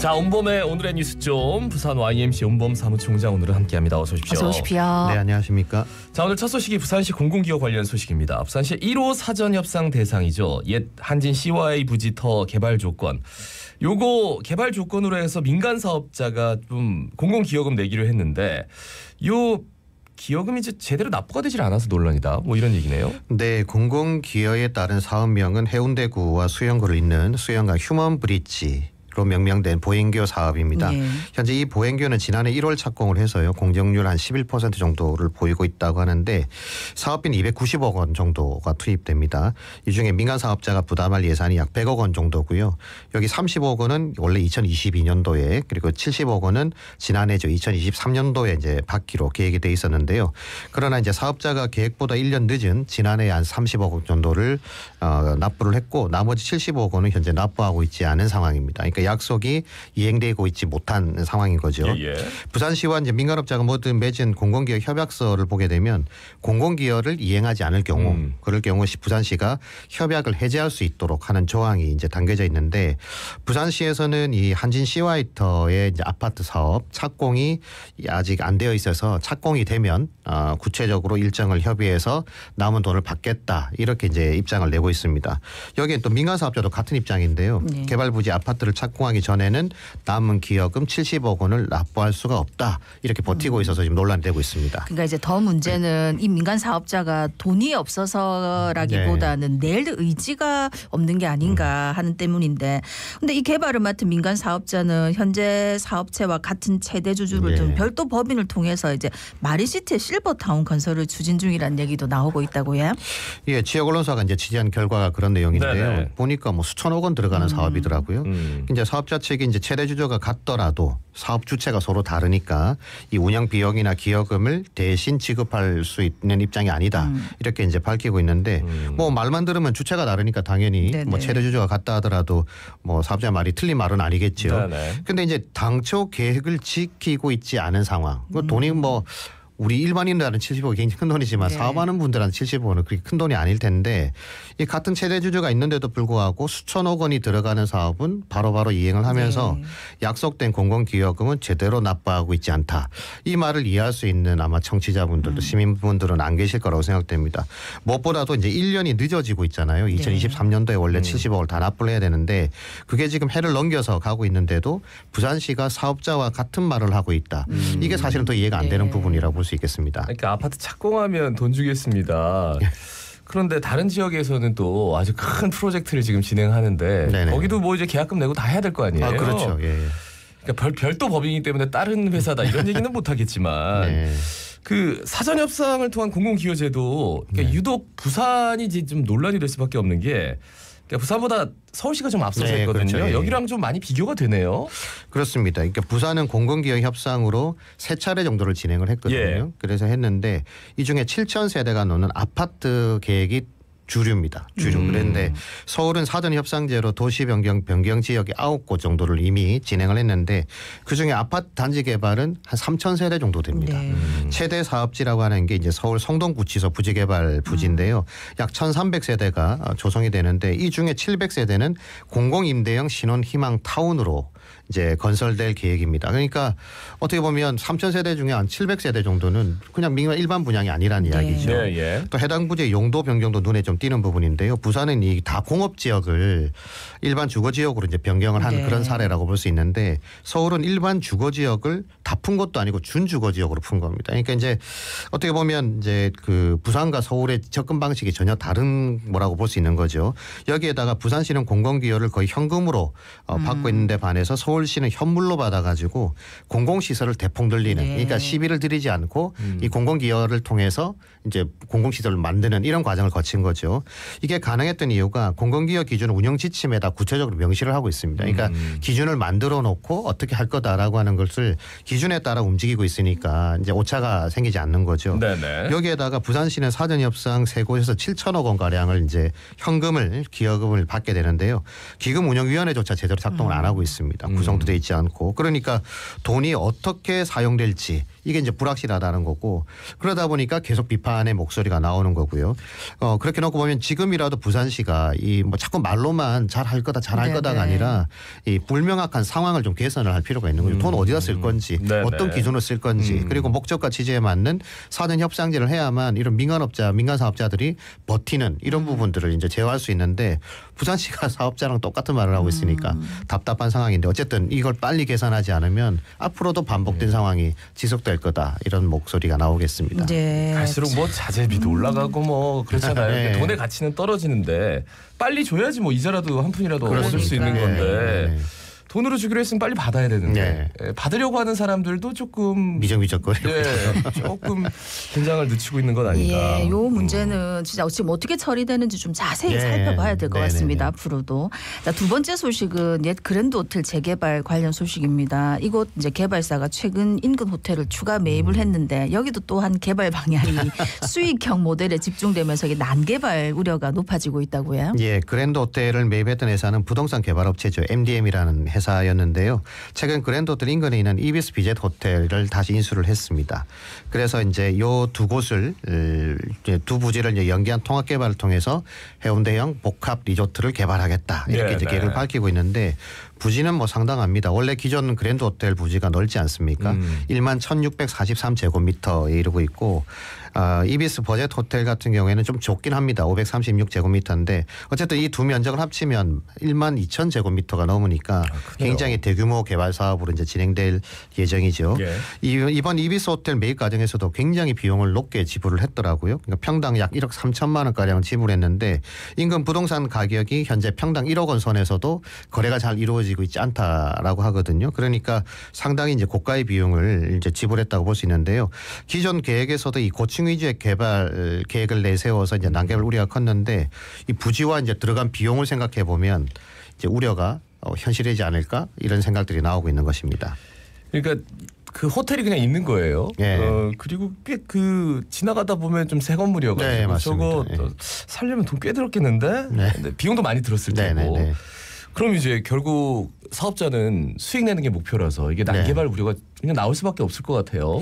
자, 온봄의 오늘의 뉴스 좀 부산 YMC 온봄 사무총장 오늘은 함께합니다. 어서 오십시오. 어서 오십시오. 네, 안녕하십니까. 자, 오늘 첫 소식이 부산시 공공기업 관련 소식입니다. 부산시 1호 사전협상 대상이죠. 옛 한진 CY 부지터 개발 조건. 요거 개발 조건으로 해서 민간 사업자가 좀 공공기여금 내기로 했는데 요 기여금이 이제 제대로 납부가 되질 않아서 논란이다. 뭐 이런 얘기네요. 네, 공공기여에 따른 사업명은 해운대구와 수영구를 잇는 수영강 휴먼 브릿지. 로 명명된 보행교 사업입니다. 네. 현재 이 보행교는 지난해 1월 착공을 해서요. 공정률 한 11% 정도를 보이고 있다고 하는데 사업비는 290억 원 정도가 투입됩니다. 이 중에 민간 사업자가 부담할 예산이 약 100억 원 정도고요. 여기 30억 원은 원래 2022년도에 그리고 70억 원은 지난해 2023년도에 이제 받기로 계획이 돼 있었는데요. 그러나 이제 사업자가 계획보다 1년 늦은 지난해 한 30억 원 정도를 납부를 했고 나머지 70억 원은 현재 납부하고 있지 않은 상황입니다. 그러니까 약속이 이행되고 있지 못한 상황인 거죠. 예. 부산시와 이제 민간업자가 모두 맺은 공공기여 협약서를 보게 되면 공공기여를 이행하지 않을 경우, 그럴 경우 부산시가 협약을 해제할 수 있도록 하는 조항이 이제 담겨져 있는데 부산시에서는 이 한진 시와이터의 이제 아파트 사업 착공이 아직 안 되어 있어서 착공이 되면 구체적으로 일정을 협의해서 남은 돈을 받겠다 이렇게 이제 입장을 내고 있습니다. 여기에 또 민간 사업자도 같은 입장인데요. 네. 개발 부지 아파트를 착공하기 전에는 남은 기여금 70억 원을 납부할 수가 없다 이렇게 버티고 있어서 지금 논란이 되고 있습니다. 그러니까 이제 더 문제는 이 민간 사업자가 돈이 없어서라기보다는 낼 의지가 없는 게 아닌가 하는 때문인데, 근데 이 개발을 맡은 민간 사업자는 현재 사업체와 같은 최대 주주를 둔 별도 법인을 통해서 이제 마리시티 실버타운 건설을 추진 중이라는 얘기도 나오고 있다고요. 예, 지역 언론사가 이제 취재한 결과가 그런 내용인데요. 네네. 보니까 뭐 수천억 원 들어가는 사업이더라고요. 이제 사업자 측이 이제 최대 주주가 같더라도 사업 주체가 서로 다르니까 이 운영 비용이나 기여금을 대신 지급할 수 있는 입장이 아니다. 이렇게 이제 밝히고 있는데 뭐 말만 들으면 주체가 다르니까 당연히 네네. 뭐 최대 주주가 같다 하더라도 뭐 사업자 말이 틀린 말은 아니겠죠. 네네. 근데 이제 당초 계획을 지키고 있지 않은 상황. 돈이 뭐 우리 일반인들한테는 70억이 굉장히 큰 돈이지만 네. 사업하는 분들한테 70억은 그렇게 큰 돈이 아닐 텐데 이 같은 최대 주주가 있는데도 불구하고 수천억 원이 들어가는 사업은 바로바로 이행을 하면서 약속된 공공기여금은 제대로 납부하고 있지 않다. 이 말을 이해할 수 있는 아마 청취자분들도 시민분들은 안 계실 거라고 생각됩니다. 무엇보다도 이제 1년이 늦어지고 있잖아요. 2023년도에 원래 70억을 다 납부를 해야 되는데 그게 지금 해를 넘겨서 가고 있는데도 부산시가 사업자와 같은 말을 하고 있다. 이게 사실은 더 이해가 안 되는 부분이라고 볼 수 있겠습니다. 그러니까 아파트 착공하면 돈 주겠습니다. 그런데 다른 지역에서는 또 아주 큰 프로젝트를 지금 진행하는데 네네. 거기도 뭐 이제 계약금 내고 다 해야 될 거 아니에요. 아, 그렇죠. 예. 그러니까 별도 법인이기 때문에 다른 회사다 이런 얘기는 못 하겠지만 네. 그 사전 협상을 통한 공공기여제도 그러니까 유독 부산이 이제 좀 논란이 될 수밖에 없는 게 그러니까 부산보다 서울시가 좀 앞서서 네, 했거든요. 그렇죠. 예. 여기랑 좀 많이 비교가 되네요. 그렇습니다. 그러니까 부산은 공공기여 협상으로 3차례 정도를 진행을 했거든요. 예. 그래서 했는데 이 중에 7,000세대가 노는 아파트 계획이 주류입니다. 주류. 그런데 서울은 사전 협상제로 도시 변경 지역이 9곳 정도를 이미 진행을 했는데 그중에 아파트 단지 개발은 한 3,000세대 정도 됩니다. 네. 최대 사업지라고 하는 게 이제 서울 성동구치소 부지개발 부지인데요. 약 1,300세대가 조성이 되는데 이 중에 700세대는 공공임대형 신혼희망 타운으로 이제 건설될 계획입니다. 그러니까 어떻게 보면 3,000세대 중에 한 700세대 정도는 그냥 민간 일반 분양이 아니라는 이야기죠. 네, 예. 또 해당 부지의 용도 변경도 눈에 좀 띄는 부분인데요. 부산은 이 다 공업 지역을 일반 주거 지역으로 이제 변경을 한 그런 사례라고 볼 수 있는데 서울은 일반 주거 지역을 다 푼 것도 아니고 준주거 지역으로 푼 겁니다. 그러니까 이제 어떻게 보면 이제 그 부산과 서울의 접근 방식이 전혀 다른 뭐라고 볼 수 있는 거죠. 여기에다가 부산시는 공공기여를 거의 현금으로 받고 있는데 반해서 서울시는 현물로 받아가지고 공공시설을 대폭 늘리는 그러니까 시비를 들이지 않고 이 공공기여를 통해서 이제 공공시설을 만드는 이런 과정을 거친 거죠. 이게 가능했던 이유가 공공기여 기준을 운영 지침에다 구체적으로 명시를 하고 있습니다. 그러니까 기준을 만들어 놓고 어떻게 할 거다라고 하는 것을 기준에 따라 움직이고 있으니까 이제 오차가 생기지 않는 거죠. 네네. 여기에다가 부산시는 사전협상 3곳에서 7천억 원 가량을 이제 현금을 기여금을 받게 되는데요. 기금운용위원회조차 제대로 작동을 안 하고 있습니다. 구성도 돼 있지 않고 그러니까 돈이 어떻게 사용될지 이게 이제 불확실하다는 거고 그러다 보니까 계속 비판의 목소리가 나오는 거고요. 그렇게 놓고 보면 지금이라도 부산시가 이 뭐 자꾸 말로만 잘할 거다 잘할 거다가 아니라 이 불명확한 상황을 좀 개선을 할 필요가 있는 거죠. 돈 어디다 쓸 건지 어떤 기준으로 쓸 건지 그리고 목적과 취지에 맞는 사전 협상제를 해야만 이런 민간 사업자들이 버티는 이런 부분들을 이제 제어할 수 있는데 부산시가 사업자랑 똑같은 말을 하고 있으니까 답답한 상황인데 어쨌든 이걸 빨리 개선하지 않으면 앞으로도 반복된 상황이 지속될 거다 이런 목소리가 나오겠습니다. 네. 갈수록 뭐 자재비도 올라가고 뭐 그렇잖아요. 네. 돈의 가치는 떨어지는데 빨리 줘야지 뭐 이자라도 한 푼이라도 얻을 수 있는 그러니까요. 건데 네. 돈으로 주기로 했으면 빨리 받아야 되는데 받으려고 하는 사람들도 조금 미적미적거리고 조금 긴장을 늦추고 있는 건 아닌가. 예, 요 문제는 진짜 지금 어떻게 처리되는지 좀 자세히 예. 살펴봐야 될 것 네네네. 같습니다. 앞으로도. 자, 두 번째 소식은 옛 그랜드 호텔 재개발 관련 소식입니다. 이곳 이제 개발사가 최근 인근 호텔을 추가 매입을 했는데 여기도 또한 개발 방향이 수익형 모델에 집중되면서 이게 난개발 우려가 높아지고 있다고요. 예, 그랜드 호텔을 매입했던 회사는 부동산 개발업체죠. MDM이라는 회사였는데요. 최근 그랜드 호텔 인근에 있는 이비스 비젯 호텔을 다시 인수를 했습니다. 그래서 이제 요 두 곳을 이제 두 부지를 이제 연계한 통합 개발을 통해서 해운대형 복합 리조트를 개발하겠다. 이렇게 이제 계획을 밝히고 있는데 부지는 뭐 상당합니다. 원래 기존 그랜드 호텔 부지가 넓지 않습니까? 1만 1,643제곱미터에 이르고 있고 이비스 버젯 호텔 같은 경우에는 좀 좁긴 합니다. 536제곱미터인데 어쨌든 이 두 면적을 합치면 1만 2,000제곱미터가 넘으니까 굉장히 대규모 개발 사업으로 이제 진행될 예정이죠. 예. 이번 이비스 호텔 매입 과정에서도 굉장히 비용을 높게 지불을 했더라고요. 그러니까 평당 약 1억 3천만 원가량을 지불했는데 인근 부동산 가격이 현재 평당 1억 원 선에서도 거래가 잘 이루어지고 있지 않다라고 하거든요. 그러니까 상당히 이제 고가의 비용을 이제 지불했다고 볼 수 있는데요. 기존 계획에서도 이 고층 위주의 개발 계획을 내세워서 이제 난개발 우려가 컸는데 이 부지와 이제 들어간 비용을 생각해 보면 이제 우려가 현실이지 않을까 이런 생각들이 나오고 있는 것입니다. 그러니까 그 호텔이 그냥 있는 거예요. 예. 그리고 꽤 그 지나가다 보면 좀 새 건물이어가지고 네, 맞습니다. 저거 예. 살려면 돈 꽤 들었겠는데 네. 근데 비용도 많이 들었을 테고. 네네네. 그럼 이제 결국 사업자는 수익 내는 게 목표라서 이게 난개발 우려가 그냥 나올 수밖에 없을 것 같아요.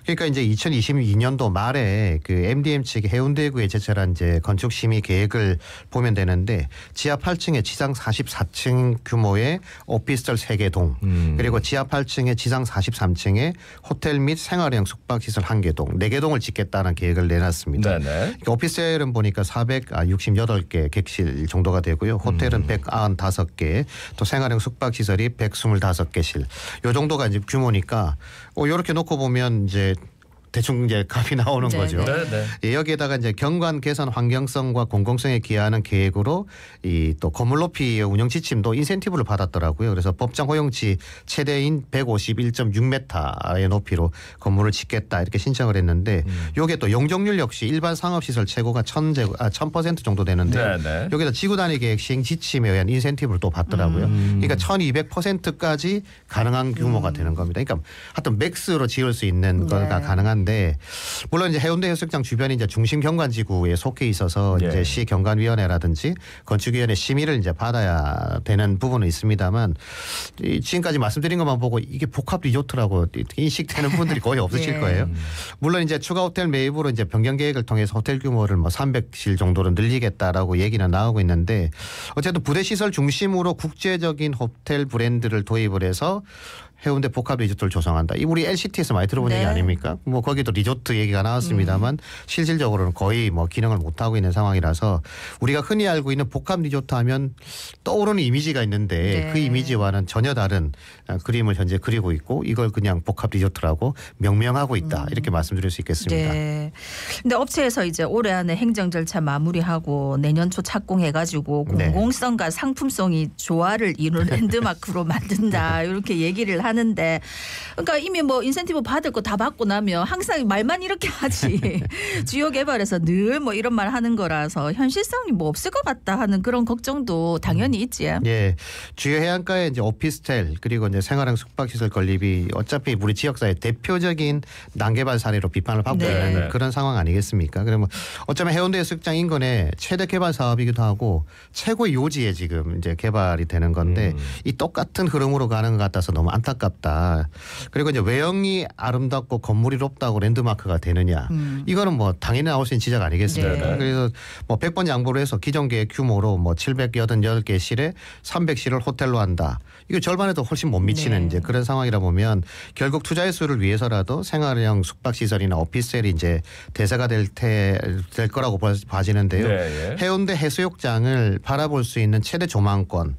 그러니까 이제 2022년도 말에 그 MDM 측이 해운대구에 제출한 이제 건축 심의 계획을 보면 되는데 지하 8층에 지상 44층 규모의 오피스텔 3개 동 그리고 지하 8층에 지상 43층에 호텔 및 생활형 숙박시설 1개 동 4개 동을 짓겠다는 계획을 내놨습니다. 네네. 그러니까 오피스텔은 보니까 468개 객실 정도가 되고요. 호텔은 195개 또 생활형 숙박시설이 125개실 요 정도가 이제 규모니까 이렇게 놓고 보면 이제 대충 이제 값이 나오는 네, 거죠. 네. 예, 여기에다가 이제 경관 개선 환경성과 공공성에 기여하는 계획으로 이 또 건물 높이 운영 지침도 인센티브를 받았더라고요. 그래서 법정 허용치 최대인 151.6m의 높이로 건물을 짓겠다 이렇게 신청을 했는데 요게 또 용적률 역시 일반 상업시설 최고가 1000% 정도 되는데 네. 여기다 지구단위 계획 시행 지침에 의한 인센티브를 또 받더라고요. 그러니까 1200%까지 가능한 규모가 되는 겁니다. 그러니까 하여튼 맥스로 지을 수 있는 거가 가능한데 물론 이제 해운대 해수욕장 주변이 이제 중심 경관지구에 속해 있어서 이제 시 경관위원회라든지 건축위원회 심의를 이제 받아야 되는 부분은 있습니다만 지금까지 말씀드린 것만 보고 이게 복합 리조트라고 인식되는 분들이 거의 없으실 거예요. 물론 이제 추가 호텔 매입으로 이제 변경 계획을 통해서 호텔 규모를 뭐 300실 정도로 늘리겠다라고 얘기는 나오고 있는데 어쨌든 부대 시설 중심으로 국제적인 호텔 브랜드를 도입을 해서 해운대 복합 리조트를 조성한다. 이 우리 LCT에서 많이 들어본 얘기 아닙니까? 뭐 거기도 리조트 얘기가 나왔습니다만 실질적으로는 거의 뭐 기능을 못 하고 있는 상황이라서 우리가 흔히 알고 있는 복합 리조트 하면 떠오르는 이미지가 있는데 그 이미지와는 전혀 다른 그림을 현재 그리고 있고 이걸 그냥 복합 리조트라고 명명하고 있다. 이렇게 말씀드릴 수 있겠습니다. 네. 근데 업체에서 이제 올해 안에 행정 절차 마무리하고 내년 초 착공해가지고 공공성과 상품성이 조화를 이룬 랜드마크로 만든다 이렇게 얘기를 하는. 하는데 그러니까 이미 뭐 인센티브 받을 거 다 받고 나면 항상 말만 이렇게 하지 주요 개발에서 늘 뭐 이런 말 하는 거라서 현실성이 뭐 없을 것 같다 하는 그런 걱정도 당연히 있지. 예, 주요 해안가에 이제 오피스텔 그리고 이제 생활형 숙박시설 건립이 어차피 우리 지역사회 대표적인 난개발 사례로 비판을 받고 네. 있는 그런 상황 아니겠습니까? 그러면 어쩌면 해운대 해수욕장 인근의 최대 개발 사업이기도 하고 최고의 요지에 지금 이제 개발이 되는 건데 이 똑같은 흐름으로 가는 것 같아서 너무 안타깝다. 그리고 이제 외형이 아름답고 건물이 높다고 랜드마크가 되느냐? 이거는 뭐 당연히 나올 수 있는 지적 아니겠습니까? 네. 그래서 뭐 100번 양보를 해서 기존 계획 규모로 뭐 788개 실에 300실을 호텔로 한다. 이거 절반에도 훨씬 못 미치는 네. 이제 그런 상황이라 보면 결국 투자의 수를 위해서라도 생활형 숙박시설이나 오피스텔이 이제 대세가 될 거라고 봐지는데요. 네, 예. 해운대 해수욕장을 바라볼 수 있는 최대 조망권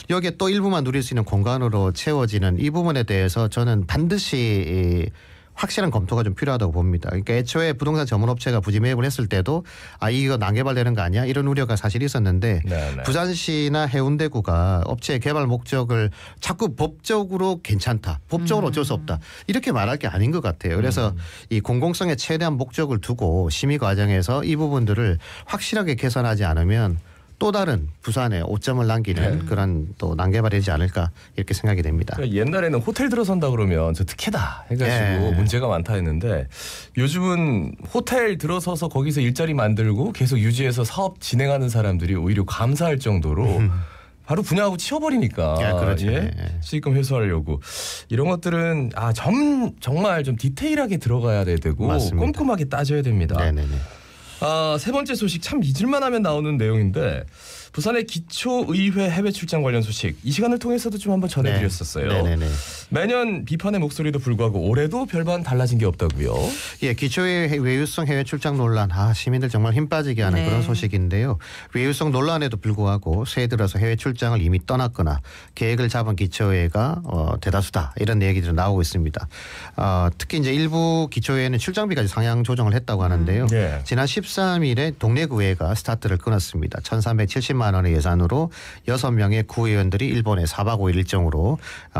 여기에 또 일부만 누릴 수 있는 공간으로 채워지는 이 부분에 대해서 저는 반드시 확실한 검토가 좀 필요하다고 봅니다. 그러니까 애초에 부동산 전문업체가 부지 매입을 했을 때도 이거 난개발되는 거 아니야? 이런 우려가 사실 있었는데 네네. 부산시나 해운대구가 업체의 개발 목적을 자꾸 법적으로 괜찮다. 법적으로 어쩔 수 없다. 이렇게 말할 게 아닌 것 같아요. 그래서 이 공공성에 최대한 목적을 두고 심의 과정에서 이 부분들을 확실하게 개선하지 않으면 또 다른 부산에 오점을 남기는 그런 또 난개발이지 않을까 이렇게 생각이 됩니다. 그러니까 옛날에는 호텔 들어선다 그러면 저 특혜다 해가지고 예. 문제가 많다 했는데 요즘은 호텔 들어서서 거기서 일자리 만들고 계속 유지해서 사업 진행하는 사람들이 오히려 감사할 정도로 바로 분양하고 치워버리니까 예, 그렇죠. 예? 예. 수익금 회수하려고 이런 것들은 정말 좀 디테일하게 들어가야 되고 맞습니다. 꼼꼼하게 따져야 됩니다. 네네네. 세 번째 소식 참 잊을만 하면 나오는 내용인데 부산의 기초의회 해외 출장 관련 소식 이 시간을 통해서도 좀 한번 전해드렸었어요. 네네네. 매년 비판의 목소리도 불구하고 올해도 별반 달라진 게 없다고요. 예, 기초의 외유성 해외 출장 논란, 시민들 정말 힘 빠지게 하는 네. 그런 소식인데요. 외유성 논란에도 불구하고 새해 들어서 해외 출장을 이미 떠났거나 계획을 잡은 기초회가 대다수다 이런 얘기들이 나오고 있습니다. 특히 이제 일부 기초회는 출장비까지 상향 조정을 했다고 하는데요. 예. 지난 13일에 동래구회가 스타트를 끊었습니다. 1,370만 원의 예산으로 6명의 구의원들이 일본에 4박 5일 일정으로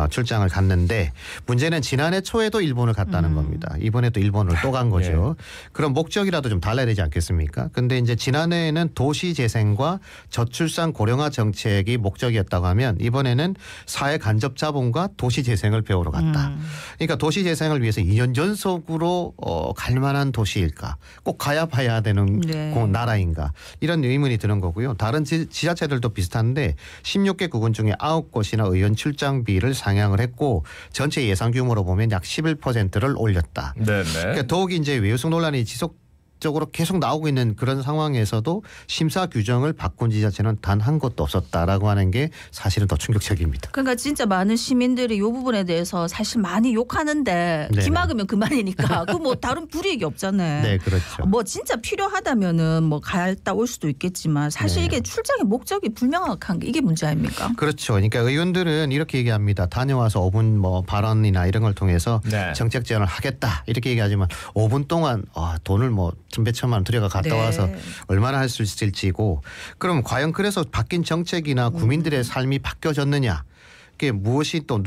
출장을 갔는데 문제는 지난해 초에도 일본을 갔다는 겁니다. 이번에 또 일본을 또 간 거죠. 그럼 목적이라도 좀 달라야 되지 않겠습니까? 근데 이제 지난해에는 도시 재생과 저출산 고령화 정책이 목적이었다고 하면 이번에는 사회 간접 자본과 도시 재생을 배우러 갔다. 그러니까 도시 재생을 위해서 2년 연속으로 갈 만한 도시일까? 꼭 가야 봐야 되는 네. 나라인가? 이런 의문이 드는 거고요. 다른 지자체들도 비슷한데 16개 구군 중에 9곳이나 의원 출장비를 상향을 했고 전체 예산 규모로 보면 약 11%를 올렸다. 네네. 그러니까 더욱이 이제 외유성 논란이 지속적으로 계속 나오고 있는 그런 상황에서도 심사 규정을 바꾼 지자체는 단 한 곳도 없었다라고 하는 게 사실은 더 충격적입니다. 그러니까 진짜 많은 시민들이 이 부분에 대해서 사실 많이 욕하는데 네네. 기막으면 그만이니까 그 뭐 다른 불이익이 없잖아요. 네, 그렇죠. 뭐 진짜 필요하다면은 뭐 갔다 올 수도 있겠지만 사실 네. 이게 출장의 목적이 불명확한 게 이게 문제 아닙니까? 그렇죠. 그러니까 의원들은 이렇게 얘기합니다. 다녀와서 5분 뭐 발언이나 이런 걸 통해서 네. 정책 제안을 하겠다 이렇게 얘기하지만 5분 동안 돈을 뭐 몇천만 원 들여가 갔다 네. 와서 얼마나 할 수 있을지고 그럼 과연 그래서 바뀐 정책이나 국민들의 삶이 바뀌어졌느냐 그게 무엇이 또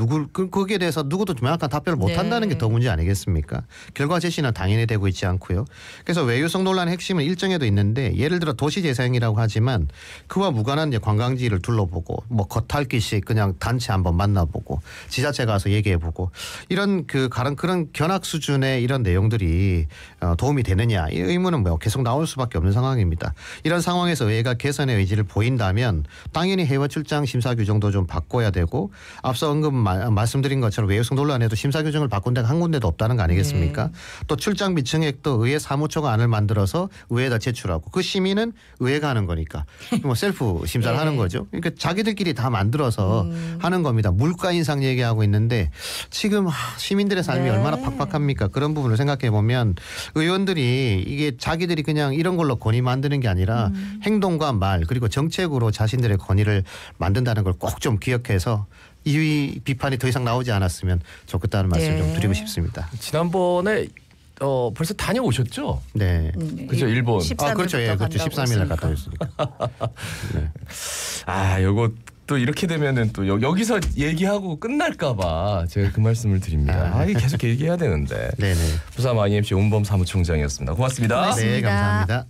거기에 대해서 누구도 명확한 답변을 못 네. 한다는 게 더 문제 아니겠습니까? 결과 제시는 당연히 되고 있지 않고요. 그래서 외유성 논란의 핵심은 일정에도 있는데 예를 들어 도시재생이라고 하지만 그와 무관한 이제 관광지를 둘러보고 뭐 겉핥기식 그냥 단체 한번 만나보고 지자체 가서 얘기해보고 이런 그런 견학 수준의 이런 내용들이 도움이 되느냐 이 의문은 뭐 계속 나올 수밖에 없는 상황입니다. 이런 상황에서 의회가 개선의 의지를 보인다면 당연히 해외 출장 심사 규정도 좀 바꿔야 되고 앞서 말씀드린 것처럼 외유성 논란에도 심사 규정을 바꾼 데가 한 군데도 없다는 거 아니겠습니까? 네. 또 출장비 증액도 의회 사무처가 안을 만들어서 의회에다 제출하고 그 심의는 의회가 하는 거니까 뭐 셀프 심사를 네. 하는 거죠. 그러니까 자기들끼리 다 만들어서 하는 겁니다. 물가 인상 얘기하고 있는데 지금 시민들의 삶이 네. 얼마나 팍팍합니까? 그런 부분을 생각해 보면 의원들이 이게 자기들이 그냥 이런 걸로 권위 만드는 게 아니라 행동과 말 그리고 정책으로 자신들의 권위를 만든다는 걸 꼭 좀 기억해서 이 비판이 더 이상 나오지 않았으면 좋겠다는 말씀 네. 좀 드리고 싶습니다. 지난번에 벌써 다녀오셨죠? 네. 그죠, 일본. 13일부터 그렇죠. 예, 그렇죠. 간다고 13일 날 했으니까. 갔다 오셨으니까. 네. 요것도 또 이렇게 되면은 또 여기서 얘기하고 끝날까봐 제가 그 말씀을 드립니다. 이게 계속 얘기해야 되는데. 네네. 부산 IMC 온범 사무총장이었습니다. 고맙습니다. 고맙습니다. 네, 감사합니다.